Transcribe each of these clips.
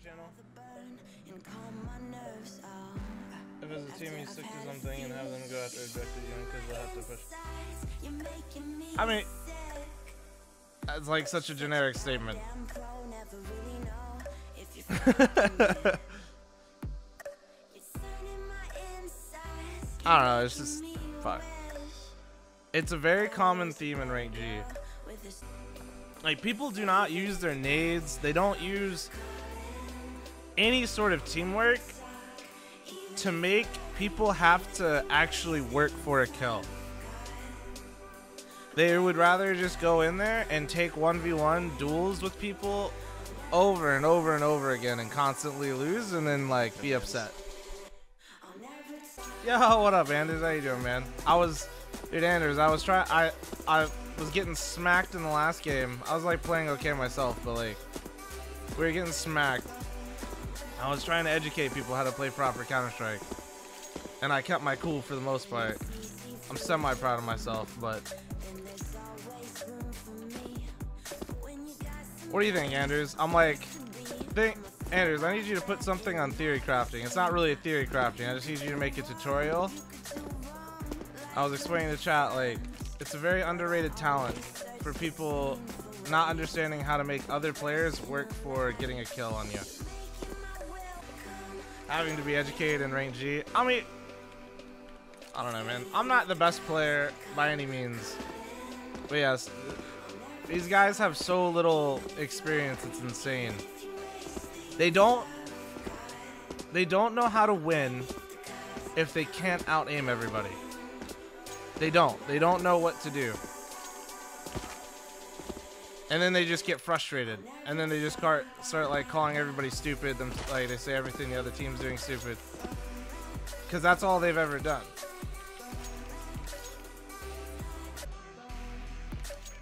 channel. If it's a team you stick to something and have them go after objective young because they'll have to push. I mean, that's like such a generic statement. I don't know, it's just fuck. It's a very common theme in rank G. Like, people do not use their nades, they don't use any sort of teamwork to make people have to actually work for a kill. They would rather just go in there and take 1v1 duels with people over and over and over again and constantly lose and then like be upset. Yo, what up, Anders? How you doing, man? Dude, Anders, I was getting smacked in the last game. I was like playing okay myself, but like we were getting smacked. I was trying to educate people how to play proper Counter-Strike, and I kept my cool for the most part. I'm semi-proud of myself, but what do you think, Anders? I'm like, Anders, I need you to put something on theory crafting. It's not really a theory crafting. I just need you to make a tutorial. I was explaining to chat, like, it's a very underrated talent for people not understanding how to make other players work for getting a kill on you. Having to be educated in rank G. I mean, I don't know, man. I'm not the best player by any means. But yes, these guys have so little experience, it's insane. They don't know how to win if they can't out-aim everybody. They don't know what to do. And then they just get frustrated. And then they just start like calling everybody stupid. Like they say everything the other team's doing stupid. Because that's all they've ever done.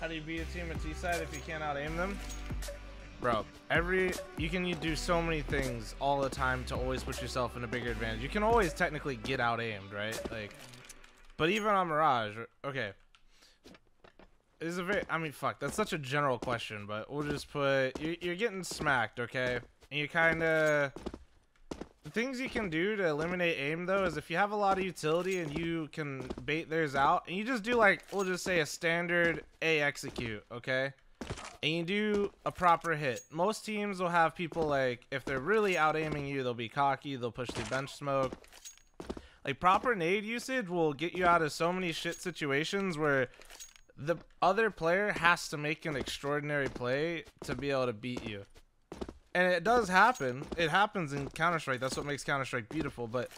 How do you beat a team at T-side if you can't out-aim them? Bro, you can do so many things all the time to always put yourself in a bigger advantage. You can always technically get out-aimed, right? Like, but even on Mirage, okay. This is a very, I mean, fuck, that's such a general question, but we'll just put, you're getting smacked, okay? And you kind of, the things you can do to eliminate aim, though, is if you have a lot of utility and you can bait theirs out, and you just do, like, we'll just say a standard A execute, okay? And you do a proper hit. Most teams will have people, like, if they're really out-aiming you, they'll be cocky, they'll push through bench smoke. Like, proper nade usage will get you out of so many shit situations where the other player has to make an extraordinary play to be able to beat you. And it does happen. It happens in Counter-Strike. That's what makes Counter-Strike beautiful. But,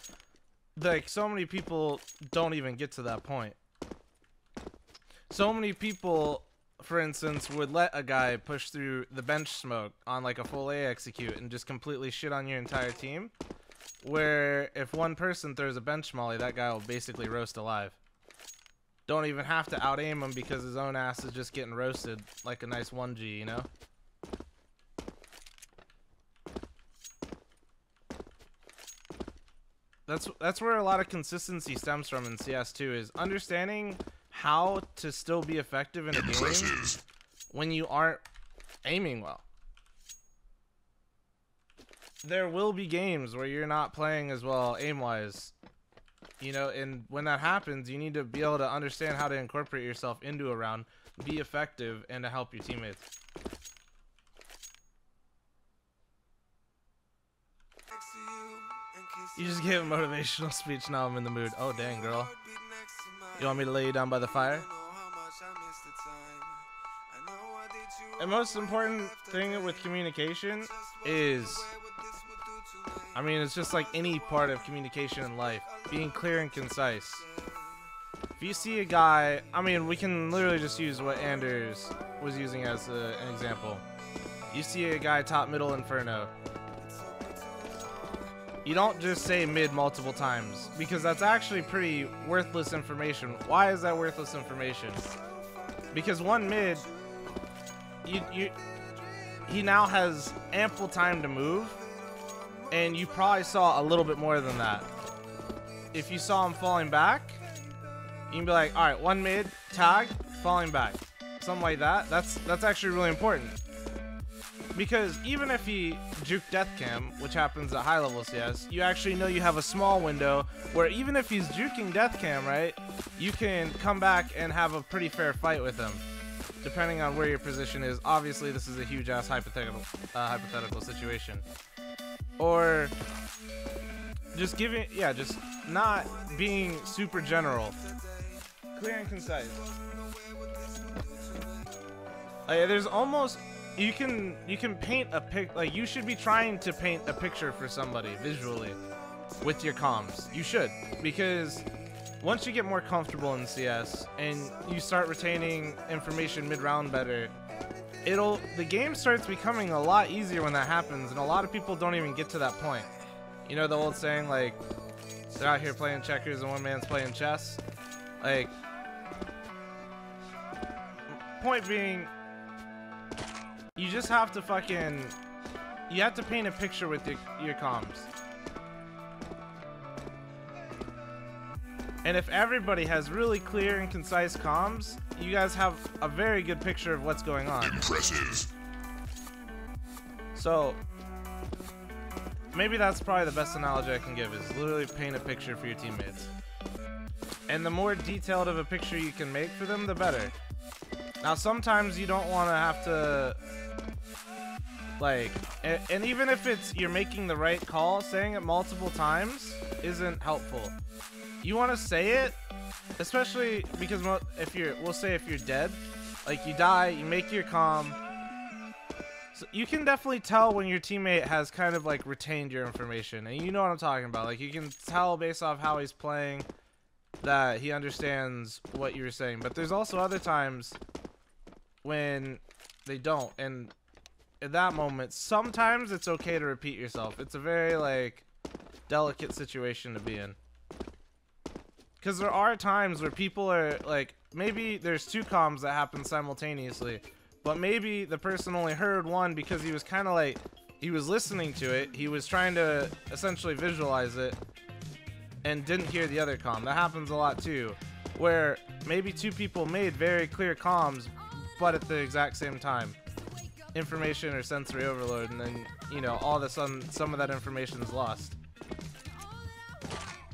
like, so many people don't even get to that point. So many people, for instance, would let a guy push through the bench smoke on, like, a full A execute and just completely shit on your entire team. Where if one person throws a bench molly, that guy will basically roast alive. Don't even have to out-aim him because his own ass is just getting roasted like a nice 1G, you know? That's where a lot of consistency stems from in CS2, is understanding how to still be effective in a game when you aren't aiming well. There will be games where you're not playing as well aim-wise, you know, and when that happens, you need to be able to understand how to incorporate yourself into a round, be effective, and to help your teammates. You just gave a motivational speech, now I'm in the mood. Oh, dang, girl. You want me to lay you down by the fire? The most important thing with communication is, I mean, it's just like any part of communication in life. Being clear and concise. If you see a guy, I mean, we can literally just use what Anders was using as an example. You see a guy top middle inferno. You don't just say mid multiple times, because that's actually pretty worthless information. Why is that worthless information? Because one mid, he now has ample time to move. And you probably saw a little bit more than that. If you saw him falling back, you can be like, all right, one mid, tag, falling back. Something like that. That's actually really important. because even if he juke death cam, which happens at high level CS, you actually know you have a small window where even if he's juking death cam, right, you can come back and have a pretty fair fight with him, depending on where your position is. Obviously, this is a huge ass hypothetical situation. Or just giving, yeah, just not being super general, clear and concise. There's almost, you can paint a like you should be trying to paint a picture for somebody visually with your comms. You should, because once you get more comfortable in CS and you start retaining information mid-round better, the game starts becoming a lot easier when that happens, and a lot of people don't even get to that point. You know the old saying, like, they're out here playing checkers and one man's playing chess? Like, point being, you just have to you have to paint a picture with your comms. And if everybody has really clear and concise comms, you guys have a very good picture of what's going on. Impressive. So, maybe that's probably the best analogy I can give, is literally paint a picture for your teammates. And the more detailed of a picture you can make for them, the better. Now, sometimes you don't want to have to, like, and even if you're making the right call, saying it multiple times isn't helpful. You want to say it, especially because we'll say if you're dead, like you die, you make your comm. So you can definitely tell when your teammate has kind of like retained your information, and you know what I'm talking about. Like you can tell based off how he's playing that he understands what you were saying. But there's also other times when they don't, and in that moment, sometimes it's okay to repeat yourself. It's a very like delicate situation to be in. Because there are times where people are like, maybe there's two comms that happen simultaneously, but maybe the person only heard one because he was kind of like, he was listening to it, he was trying to essentially visualize it, and didn't hear the other comm. That happens a lot too, where maybe two people made very clear comms, but at the exact same time. Information or sensory overload, and then, you know, all of a sudden, some of that information is lost.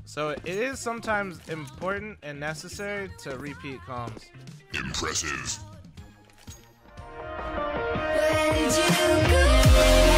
So it is sometimes important and necessary to repeat comms. Impressive. Where did you go?